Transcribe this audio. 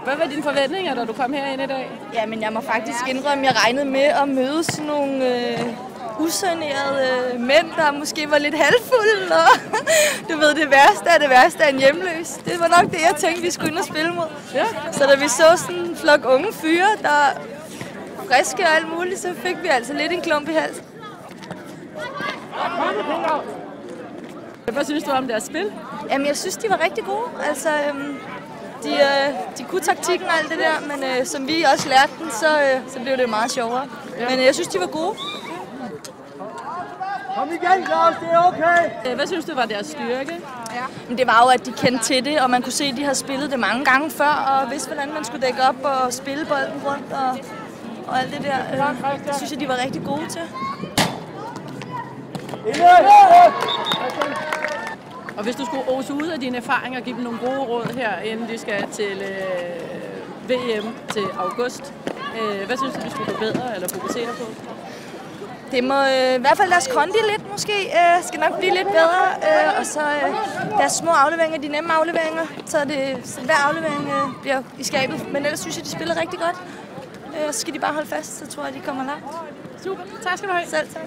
Hvad var dine forventninger, da du kom herind i dag? Jamen, jeg må faktisk indrømme, at jeg regnede med at møde sådan nogle usanerede mænd, der måske var lidt halvfulde. Og du ved, det værste er en hjemløs. Det var nok det, jeg tænkte, vi skulle ind og spille mod. Ja. Så da vi så sådan en flok unge fyre, der friske og alt muligt, så fik vi altså lidt en klump i halsen. Hvad synes du om deres spil? Jamen, jeg synes, de var rigtig gode. Altså, de kunne taktikken og alt det der, men som vi også lærte den, så blev det meget sjovere. Ja. Men jeg synes, de var gode. Kom igen, Claus, det er okay! Hvad synes du var deres styrke? Ja. Men det var jo, at de kendte til det, og man kunne se, at de havde spillet det mange gange før, og vidste, hvordan man skulle dække op og spille bolden rundt og alt det der. Det synes jeg, de var rigtig gode til. Og hvis du skulle ose ud af dine erfaringer og give dem nogle gode råd her, inden de skal til VM til august, hvad synes du, de skulle forbedre eller fokusere på? Det må i hvert fald deres kondi lidt måske, skal nok blive lidt bedre, og så deres små afleveringer, de nemme afleveringer, så hver aflevering bliver i skabet. Men ellers synes jeg, de spiller rigtig godt. Så skal de bare holde fast, så tror jeg, de kommer langt. Super, tak skal du have. Selv tak.